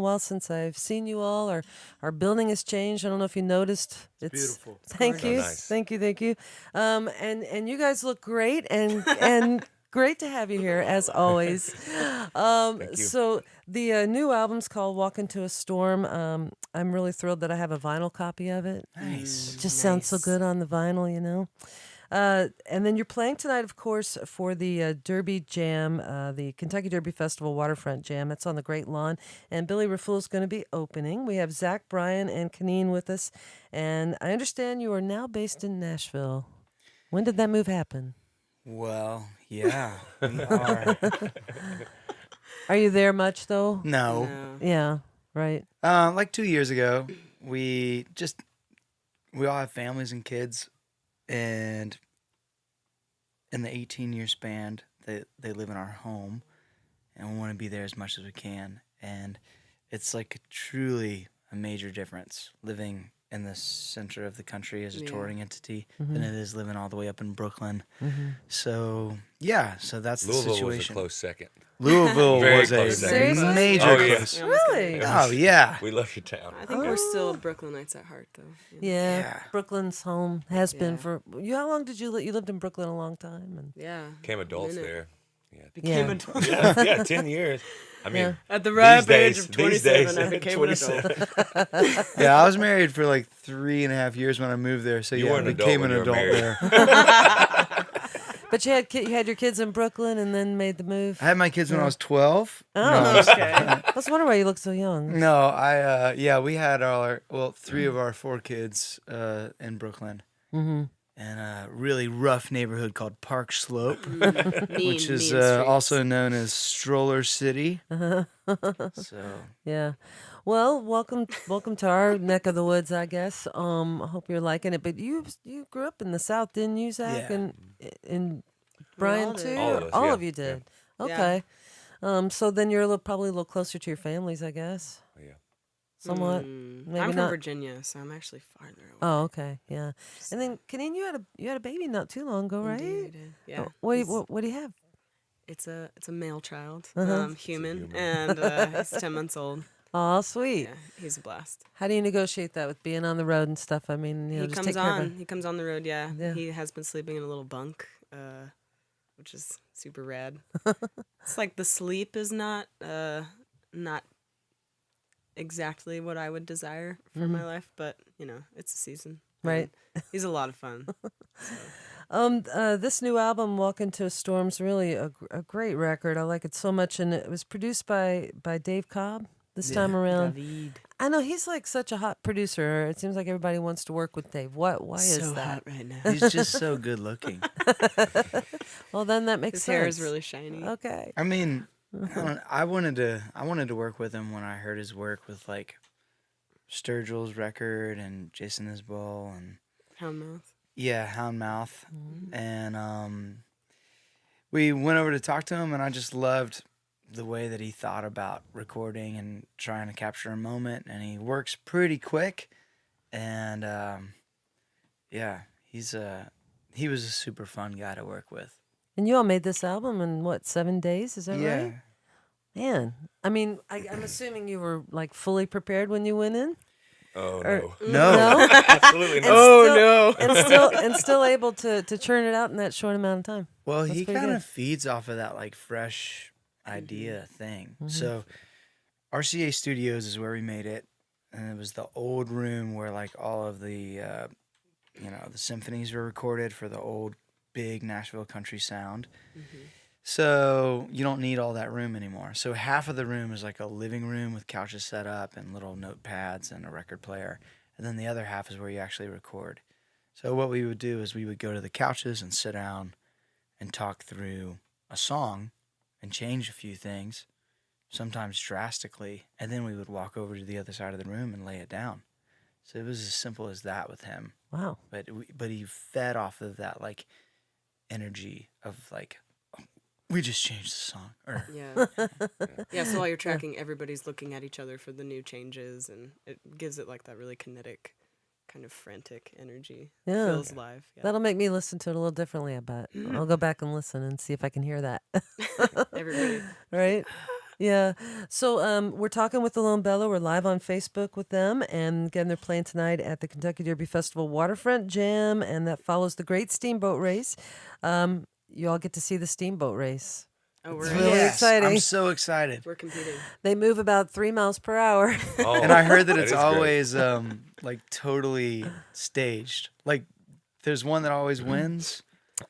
while since I've seen you all. Our building has changed. I don't know if you noticed. It's beautiful. Thank So you, nice. thank you. And you guys look great, and great to have you here as always. Thank you. So the new album's called "Walk Into a Storm." I'm really thrilled that I have a vinyl copy of it. Nice. It just sounds so Nice. good on the vinyl, you know. And then you're playing tonight, of course, for the Derby Jam, the Kentucky Derby Festival Waterfront Jam. That's on the Great Lawn. And Billy Raffoul is going to be opening. We have Zach Bryan and Kaneen with us. And I understand you are now based in Nashville. When did that move happen? Well, yeah, we are. Are you there much, though? No. No. Yeah, right. Like 2 years ago, we all have families and kids, and in the 18-year span, they live in our home, and we want to be there as much as we can. And it's like truly a major difference living in the center of the country as a Yeah. touring entity than it is living all the way up in Brooklyn. Mm-hmm. So yeah, so that's the Louisville was a situation. close second. Louisville Very was a close second. Seriously? major Oh, yeah. close. We almost got Really? it. Oh yeah. We love your town. I think we're still Brooklynites at heart, though. you know? Yeah, Yeah. Brooklyn's home has been Yeah. for you. How long did you live? You lived in Brooklyn a long time, and Yeah. Became adults Minute. there. Became Yeah. adult. Yeah, 10 years. I mean, Yeah. At the ripe age days- of these 27, days, I became an adult. 27. Yeah, I was married for like 3.5 years when I moved there. So You yeah, were I an adult became when an you were adult married. there. but you had your kids in Brooklyn and then made the move. I had my kids when I was 12. Oh, Okay. I was wondering why you look so young. No, we had three of our four kids in Brooklyn. Mm-hmm. In a really rough neighborhood called Park Slope, Mean, which is mean streets. also known as Stroller City. So Yeah. Well, welcome to our neck of the woods, I guess. I hope you're liking it. But you grew up in the South, didn't you, Zach? Yeah. And all Brian did. too. All of us, All yeah. of you did. Yeah. Okay. So then you're probably a little closer to your families, I guess. Yeah. Somewhat. Maybe I'm from not. Virginia, so I'm actually farther away. Oh, okay. Yeah. And then, Kaneen, you had a baby not too long ago, right? Indeed. Yeah. Oh, what He's- do you have? It's a male child, Uh-huh. human, human. and he's 10 months old. Oh, sweet. Yeah, he's a blast. How do you negotiate that with being on the road and stuff? I mean, He just comes take care of on. He comes on the road. Yeah. Yeah. He has been sleeping in a little bunk, which is super rad. It's like the sleep is not exactly what I would desire for my life, but it's a season. Right. And he's a lot of fun. This new album, "Walk Into a Storm," is really a great record. I like it so much, and it was produced by Dave Cobb this time around. David. I know he's like such a hot producer. It seems like everybody wants to work with Dave. Why is So that? hot right now. he's just so good looking. Oh, Well, then that makes His sense. hair is really shiny. Okay. I mean, I wanted to work with him when I heard his work with like Sturgill's record and Jason Isbell and Houndmouth. yeah, Houndmouth. And we went over to talk to him, and I just loved the way that he thought about recording and trying to capture a moment. And he works pretty quick, and yeah, he was a super fun guy to work with. And you all made this album in what, 7 days? Is that Yeah. right? Man, I mean, I'm assuming you were like fully prepared when you went in. Oh, Or- no. No. Absolutely And not. Oh, still- and still able to churn it out in that short amount of time. Well, That's he pretty kind good. of feeds off of that like fresh idea thing. So RCA Studios is where we made it, and it was the old room where like all of the the symphonies were recorded for the old big Nashville country sound. So you don't need all that room anymore. So half of the room is like a living room with couches set up and little notepads and a record player. And then the other half is where you actually record. So what we would do is we would go to the couches and sit down and talk through a song and change a few things, sometimes drastically, and then we would walk over to the other side of the room and lay it down. So it was as simple as that with him. Wow. But he fed off of that like energy of like, we just changed the song. Or Yeah. Yeah, so while you're tracking, everybody's looking at each other for the new changes, and it gives it like that really kinetic, kind of frantic energy. Yeah. Feels live. Yeah. That'll make me listen to it a little differently, I bet. I'll go back and listen and see if I can hear that. Everybody. Right? Yeah. So we're talking with the Lone Bellow. We're live on Facebook with them. And again, they're playing tonight at the Kentucky Derby Festival Waterfront Jam. And that follows the Great Steamboat Race. You all get to see the steamboat race. Oh, It's we're really Yes, exciting. I'm so excited. we're competing. They move about 3 miles per hour. Oh, And I heard that it's is great. always like totally staged. Like there's one that always wins.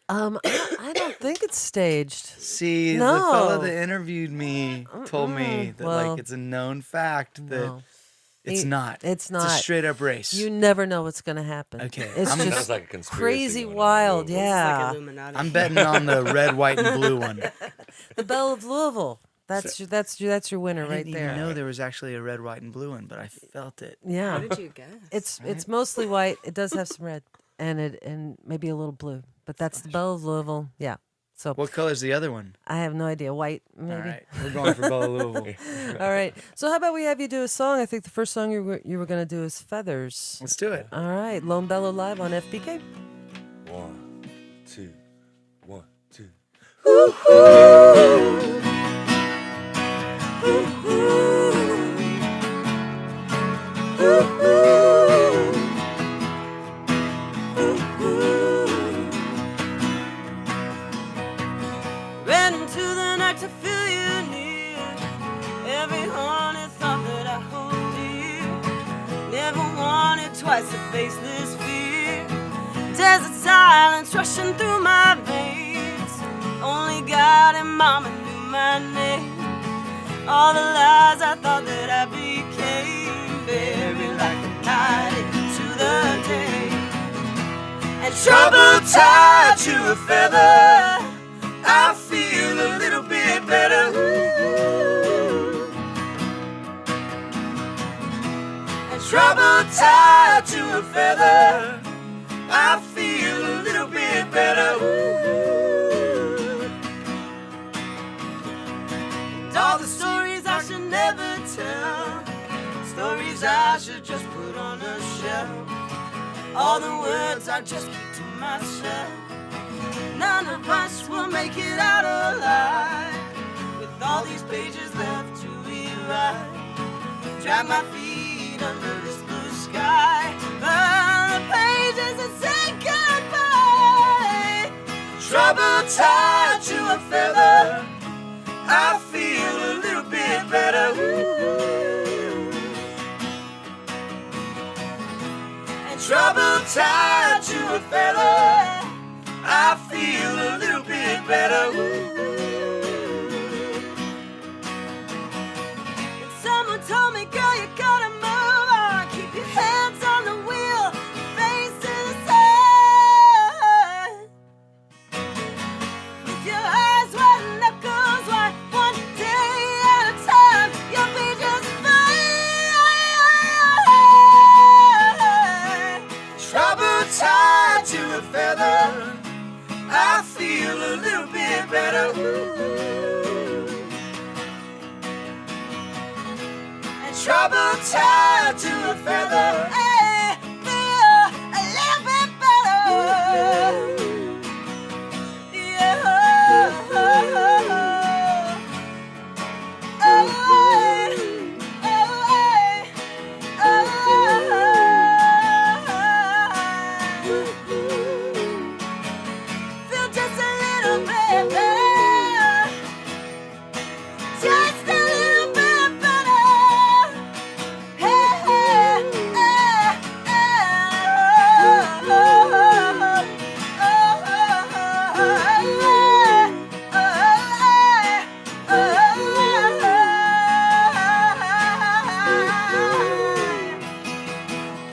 I don't think it's staged. See, the No. fellow that interviewed me told me that Well, like it's a known fact that No. it's He- not. It's It's not. a straight up race. You never know what's going to happen. Okay, It's I'm- just Sounds like a conspiracy crazy going on. wild. Whoa, whoa. It's Yeah. like Illuminati. I'm betting on the red, white, and blue one. The Belle of Louisville. That's your winner I right didn't there. even know there was actually a red, white, and blue one, but I felt it. Yeah. How did you guess? It's mostly white. It does have some red and maybe a little blue, but that's the Belle of Louisville. Yeah. So What color's the other one? I have no idea. White maybe. All right, we're going for Bella Louisville. All right. So how about we have you do a song? I think the first song you were going to do is Feathers. Let's do it. All right. Lone Bellow live on FPK. 1, 2, 1, 2. Ran into the night to feel you near. Every haunted thought that I hold dear. Never wanted twice to face this fear. Desert silence rushing through my veins. Only God and Mama knew my name. All the lies I thought that I became. Buried like a night into the day. And trouble tied to a feather. I feel a little bit better. Ooh. And trouble tied to a feather. I feel a little bit better. Ooh. And all the stories I should never tell, stories I should just put on a shelf. All the words I just keep to myself. None of us will make it out alive with all these pages left to rewrite. Drag my feet under this blue sky. Burn the pages and say goodbye. Trouble tied to a feather. I feel a little bit better. Ooh. And trouble tied to a feather. I feel a little bit better. And someone told me, girl, you gotta move on. Keep your hands on the wheel, face to the sun. With your eyes wide and knuckles wide, one day at a time, you'll be just fine. Trouble tied to a feather. I feel a little bit better. Ooh. And trouble tied to a feather. I feel a little bit better. Yeah. Feel just a little bit better. Just a little bit better. Hey, hey, hey,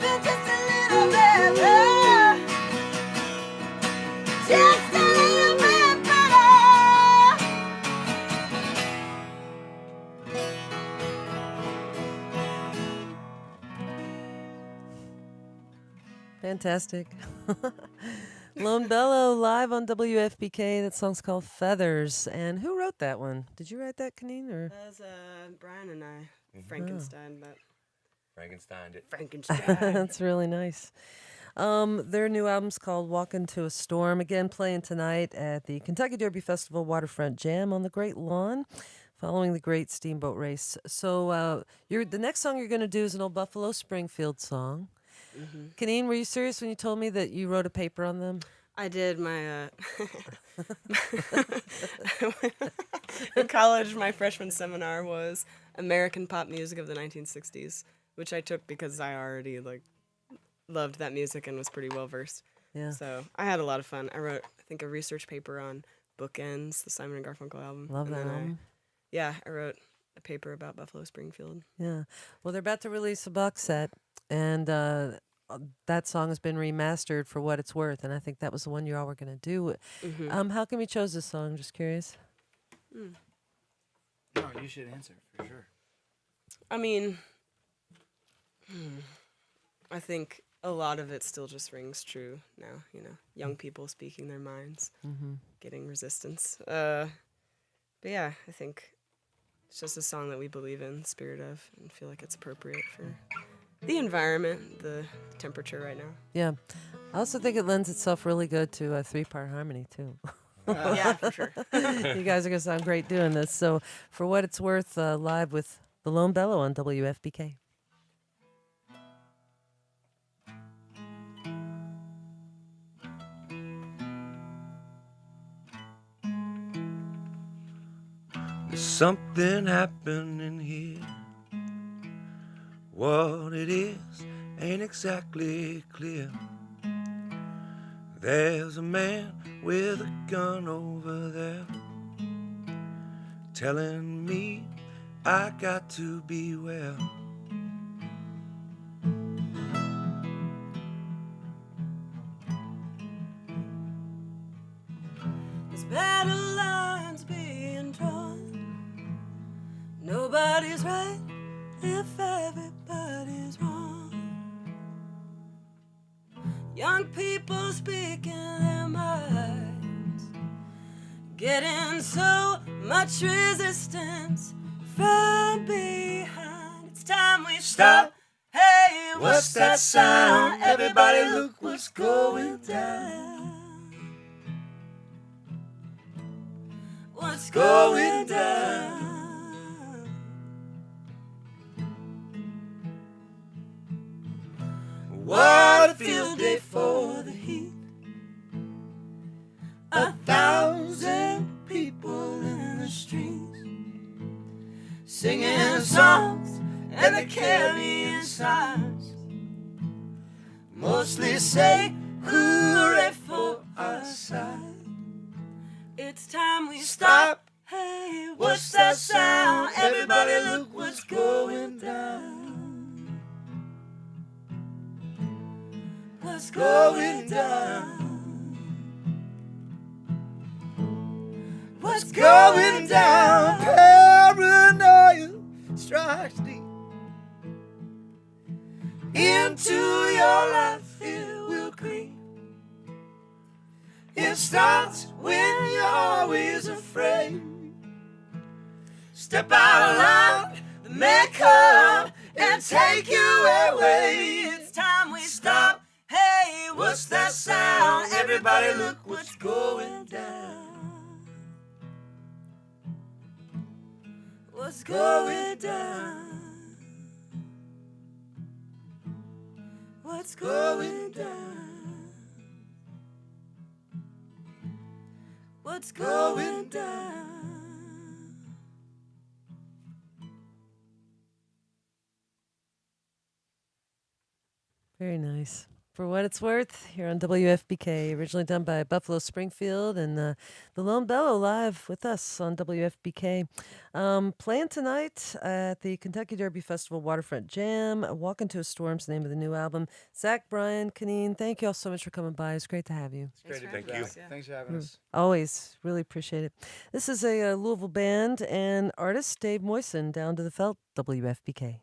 feel just a little bit better. Just a little bit better. Fantastic. Lone Bellow live on WFPK. That song's called Feathers. And who wrote that one? Did you write that, Kaneen? Or That's Brian and I, Frankenstein, but Frankenstein it. Frankenstein. that's really nice. Their new album's called Walk Into a Storm. Again, playing tonight at the Kentucky Derby Festival Waterfront Jam on the Great Lawn. Following the great steamboat race. So the next song you're going to do is an old Buffalo Springfield song. Kaneen, were you serious when you told me that you wrote a paper on them? I did my in college. My freshman seminar was American pop music of the 1960s, which I took because I already loved that music and was pretty well versed. Yeah. So I had a lot of fun. I wrote, I think, a research paper on Bookends, the Simon and Garfunkel album. Love and that then album. I wrote a paper about Buffalo Springfield. Yeah. Well, they're about to release a box set, and that song has been remastered for what it's worth, and I think that was the one you all were going to do. How come you chose this song? Just curious. No, you should answer for sure. I mean, I think a lot of it still just rings true now. You know, young people speaking their minds, getting resistance. But yeah, I think it's just a song that we believe in the spirit of and feel like it's appropriate for the environment, the temperature right now. Yeah. I also think it lends itself really good to a 3-part harmony, too. Yeah, for sure. You guys are going to sound great doing this. So, for what it's worth, live with the Lone Bellow on WFPK. There's something happening here. What it is ain't exactly clear. There's a man with a gun over there telling me I got to beware. There's battle lines being drawn. Nobody's right if everybody's wrong. Young people speaking their minds, getting so much resistance from behind. It's time we stop. Hey, what's that sound? Everybody look what's going down. What's going down? What a field day for the heat. 1,000 people in the streets, singing songs and they're carrying signs, mostly say hooray for our side. It's time we stop. Hey, what's that sound? Everybody look what's going down. What's going down? What's going down? Paranoia strikes deep into your life. It will creep. It starts when you're always afraid. Step out loud, the may come and take you away. It's time we stop. Hey, what's that sound? Everybody look what's going down. What's going down? What's going down? What's going down? Very nice. For what it's worth, here on WFPK, originally done by Buffalo Springfield and the Lone Bellow live with us on WFPK. Playing tonight at the Kentucky Derby Festival Waterfront Jam. Walk Into a Storm's the name of the new album. Zach, Brian, Kaneen, thank you all so much for coming by. It's great to have you. Great to Thanks thank for you. having us, yeah. Thanks for having us. Always. Really appreciate it. This is a Louisville band and artist, Dave Moyson, down to the Felt, WFPK.